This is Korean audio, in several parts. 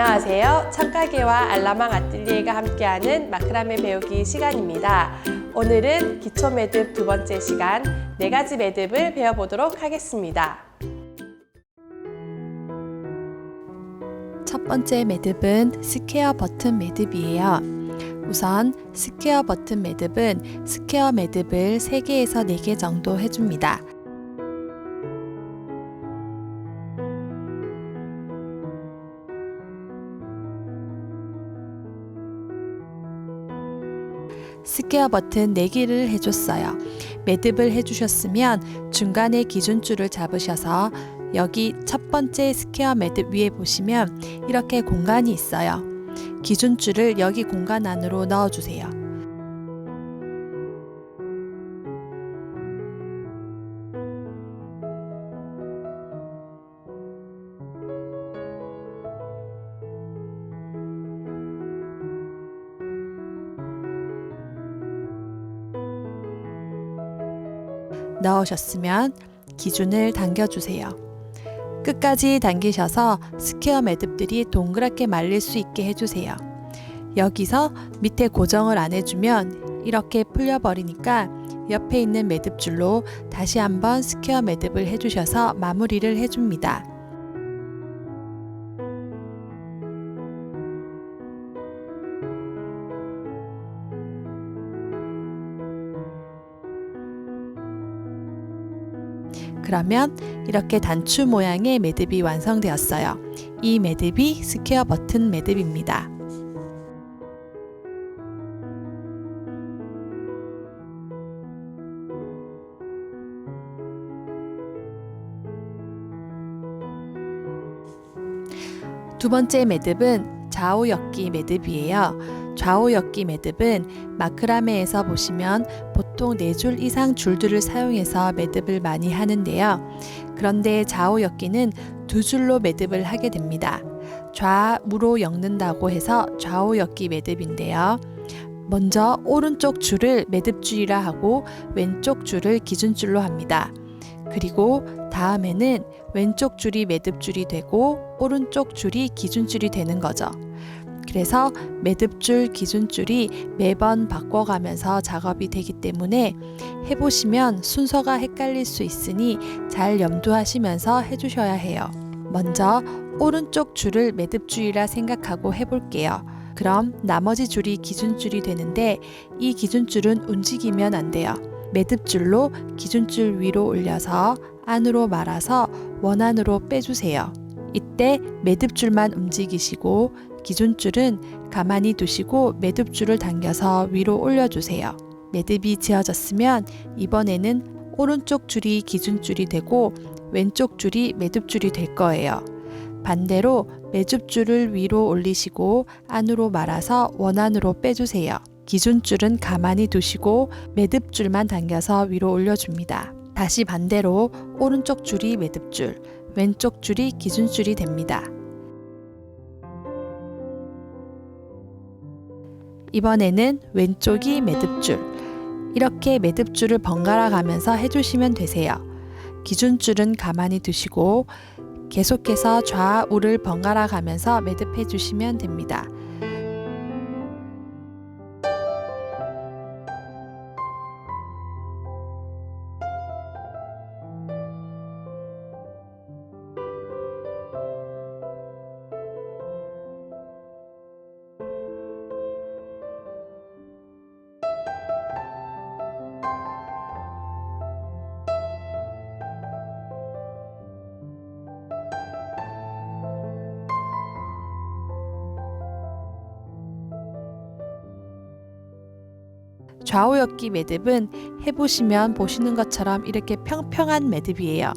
안녕하세요. 청가게와 알라망 아뜰리에가 함께하는 마크라메 배우기 시간입니다. 오늘은 기초 매듭 두 번째 시간 4가지 매듭을 배워보도록 하겠습니다. 첫 번째 매듭은 스퀘어 버튼 매듭이에요. 우선 스퀘어 버튼 매듭은 스퀘어 매듭을 3개에서 4개 정도 해줍니다. 스퀘어 버튼 4개를 해줬어요. 매듭을 해주셨으면 중간에 기준줄을 잡으셔서 여기 첫 번째 스퀘어 매듭 위에 보시면 이렇게 공간이 있어요. 기준줄을 여기 공간 안으로 넣어주세요. 넣으셨으면 기준을 당겨주세요. 끝까지 당기셔서 스퀘어 매듭들이 동그랗게 말릴 수 있게 해주세요. 여기서 밑에 고정을 안 해주면 이렇게 풀려버리니까 옆에 있는 매듭줄로 다시 한번 스퀘어 매듭을 해주셔서 마무리를 해줍니다. 그러면 이렇게 단추 모양의 매듭이 완성되었어요. 이 매듭이 스퀘어 버튼 매듭입니다. 두 번째 매듭은 좌우 엮기 매듭이에요. 좌우 엮기 매듭은 마크라메에서 보시면 보통 4줄 이상 줄들을 사용해서 매듭을 많이 하는데요. 그런데 좌우 엮기는 2줄로 매듭을 하게 됩니다. 좌우로 엮는다고 해서 좌우 엮기 매듭인데요. 먼저 오른쪽 줄을 매듭줄이라 하고 왼쪽 줄을 기준줄로 합니다. 그리고 다음에는 왼쪽 줄이 매듭줄이 되고 오른쪽 줄이 기준줄이 되는 거죠. 그래서 매듭줄, 기준줄이 매번 바꿔가면서 작업이 되기 때문에 해보시면 순서가 헷갈릴 수 있으니 잘 염두하시면서 해주셔야 해요. 먼저 오른쪽 줄을 매듭줄이라 생각하고 해볼게요. 그럼 나머지 줄이 기준줄이 되는데 이 기준줄은 움직이면 안 돼요. 매듭줄로 기준줄 위로 올려서 안으로 말아서 원 안으로 빼주세요. 이때 매듭줄만 움직이시고 기준줄은 가만히 두시고 매듭줄을 당겨서 위로 올려주세요. 매듭이 지어졌으면 이번에는 오른쪽 줄이 기준줄이 되고 왼쪽 줄이 매듭줄이 될 거예요. 반대로 매듭줄을 위로 올리시고 안으로 말아서 원 안으로 빼주세요. 기준줄은 가만히 두시고 매듭줄만 당겨서 위로 올려줍니다. 다시 반대로 오른쪽 줄이 매듭줄, 왼쪽 줄이 기준줄이 됩니다. 이번에는 왼쪽이 매듭줄, 이렇게 매듭줄을 번갈아 가면서 해주시면 되세요. 기준줄은 가만히 두시고 계속해서 좌우를 번갈아 가면서 매듭해 주시면 됩니다. 좌우 엮기 매듭은 해보시면 보시는 것처럼 이렇게 평평한 매듭이에요.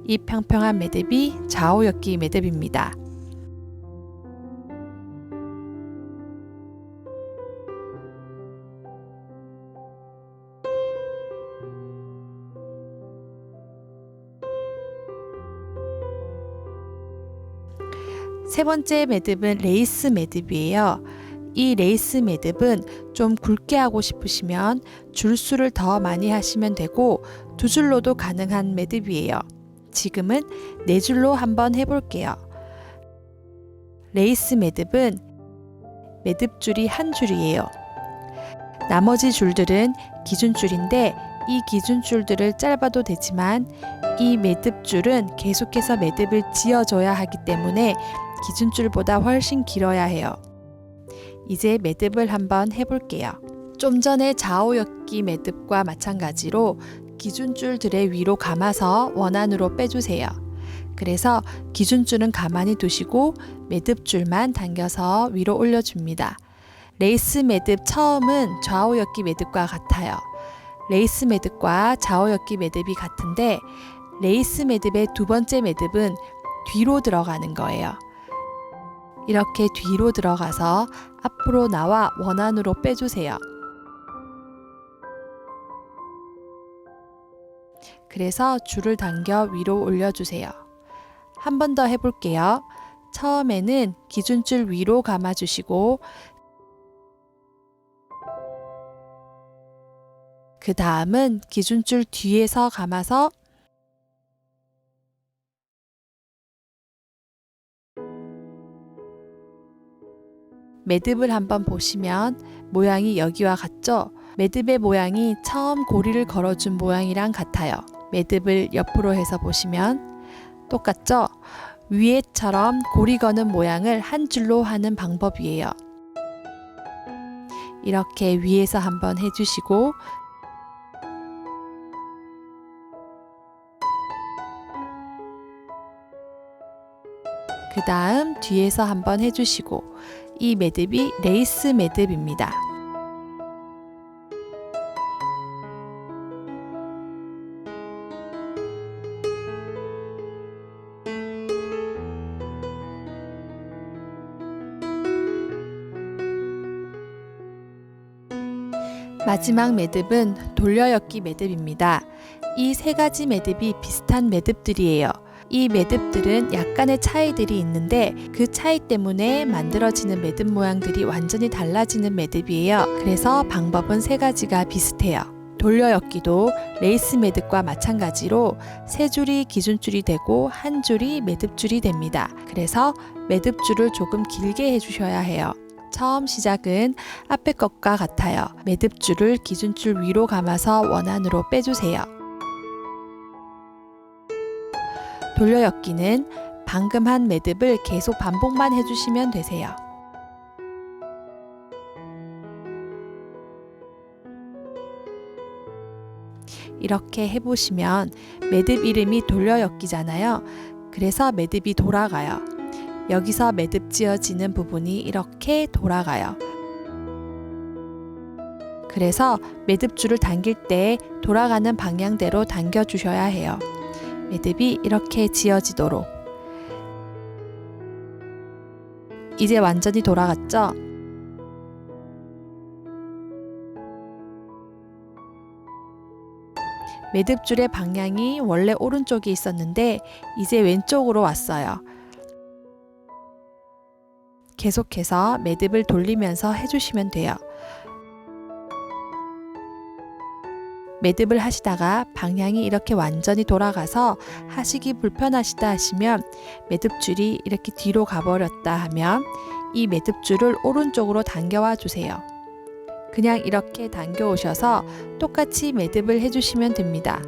이 평평한 매듭이 좌우 엮기 매듭입니다. 세 번째 매듭은 레이스 매듭이에요. 이 레이스 매듭은 좀 굵게 하고 싶으시면 줄수를 더 많이 하시면 되고 2줄로도 가능한 매듭이에요. 지금은 4줄로 한번 해볼게요. 레이스 매듭은 매듭줄이 한 줄이에요. 나머지 줄들은 기준줄인데 이 기준줄들을 짧아도 되지만 이 매듭줄은 계속해서 매듭을 지어줘야 하기 때문에 기준줄보다 훨씬 길어야 해요. 이제 매듭을 한번 해볼게요. 좀 전에 좌우역기 매듭과 마찬가지로 기준줄들의 위로 감아서 원안으로 빼주세요. 그래서 기준줄은 가만히 두시고 매듭줄만 당겨서 위로 올려줍니다. 레이스 매듭 처음은 좌우역기 매듭과 같아요. 레이스 매듭과 좌우역기 매듭이 같은데 레이스 매듭의 두 번째 매듭은 뒤로 들어가는 거예요. 이렇게 뒤로 들어가서 앞으로 나와 원안으로 빼주세요. 그래서 줄을 당겨 위로 올려주세요. 한 번 더 해볼게요. 처음에는 기준줄 위로 감아주시고 그 다음은 기준줄 뒤에서 감아서 매듭을 한번 보시면 모양이 여기와 같죠? 매듭의 모양이 처음 고리를 걸어준 모양이랑 같아요. 매듭을 옆으로 해서 보시면 똑같죠? 위에처럼 고리 거는 모양을 한 줄로 하는 방법이에요. 이렇게 위에서 한번 해주시고 그 다음 뒤에서 한번 해주시고 이 매듭이 레이스 매듭입니다. 마지막 매듭은 돌려엮기 매듭입니다. 이 세 가지 매듭이 비슷한 매듭들이에요. 이 매듭들은 약간의 차이들이 있는데 그 차이 때문에 만들어지는 매듭 모양들이 완전히 달라지는 매듭이에요. 그래서 방법은 세 가지가 비슷해요. 돌려엮기도 레이스 매듭과 마찬가지로 세 줄이 기준줄이 되고 한 줄이 매듭줄이 됩니다. 그래서 매듭줄을 조금 길게 해주셔야 해요. 처음 시작은 앞에 것과 같아요. 매듭줄을 기준줄 위로 감아서 원안으로 빼주세요. 돌려엮기는 방금 한 매듭을 계속 반복만 해주시면 되세요. 이렇게 해보시면 매듭 이름이 돌려엮기잖아요. 그래서 매듭이 돌아가요. 여기서 매듭 지어지는 부분이 이렇게 돌아가요. 그래서 매듭줄을 당길 때 돌아가는 방향대로 당겨 주셔야 해요. 매듭이 이렇게 지어지도록. 이제 완전히 돌아갔죠? 매듭줄의 방향이 원래 오른쪽에 있었는데 이제 왼쪽으로 왔어요. 계속해서 매듭을 돌리면서 해주시면 돼요. 매듭을 하시다가 방향이 이렇게 완전히 돌아가서 하시기 불편하시다 하시면 매듭줄이 이렇게 뒤로 가버렸다 하면 이 매듭줄을 오른쪽으로 당겨와 주세요. 그냥 이렇게 당겨 오셔서 똑같이 매듭을 해주시면 됩니다.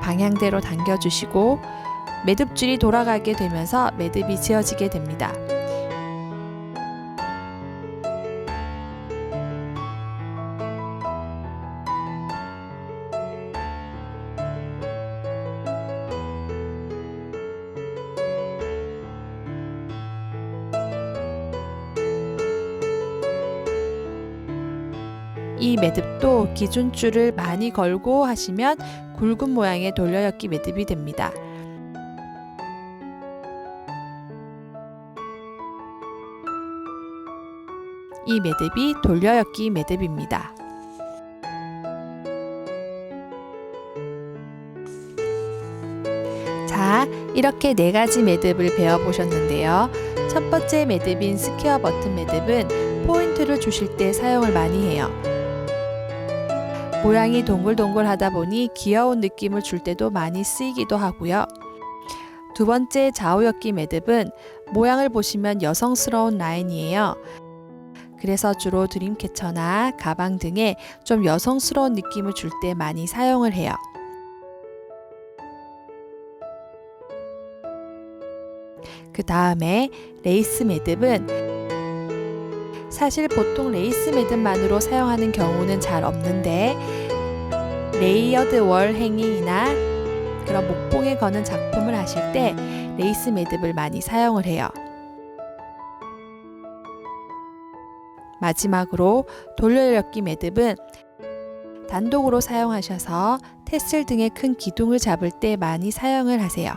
방향대로 당겨주시고 매듭줄이 돌아가게 되면서 매듭이 지어지게 됩니다. 이 매듭도 기준줄을 많이 걸고 하시면 굵은 모양의 돌려엮기 매듭이 됩니다. 이 매듭이 돌려엮기 매듭입니다. 자, 이렇게 네 가지 매듭을 배워보셨는데요. 첫 번째 매듭인 스퀘어 버튼 매듭은 포인트를 주실 때 사용을 많이 해요. 모양이 동글동글하다 보니 귀여운 느낌을 줄 때도 많이 쓰이기도 하고요. 두 번째 좌우엽기 매듭은 모양을 보시면 여성스러운 라인이에요. 그래서 주로 드림캐쳐나 가방 등에 좀 여성스러운 느낌을 줄 때 많이 사용을 해요. 그 다음에 레이스 매듭은 사실 보통 레이스 매듭만으로 사용하는 경우는 잘 없는데 레이어드 월 행잉이나 그런 목봉에 거는 작품을 하실 때 레이스 매듭을 많이 사용을 해요. 마지막으로 돌려엮기 매듭은 단독으로 사용하셔서 테슬 등의 큰 기둥을 잡을 때 많이 사용을 하세요.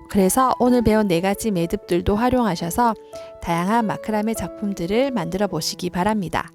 그래서 오늘 배운 4가지 매듭들도 활용하셔서 다양한 마크라메 작품들을 만들어 보시기 바랍니다.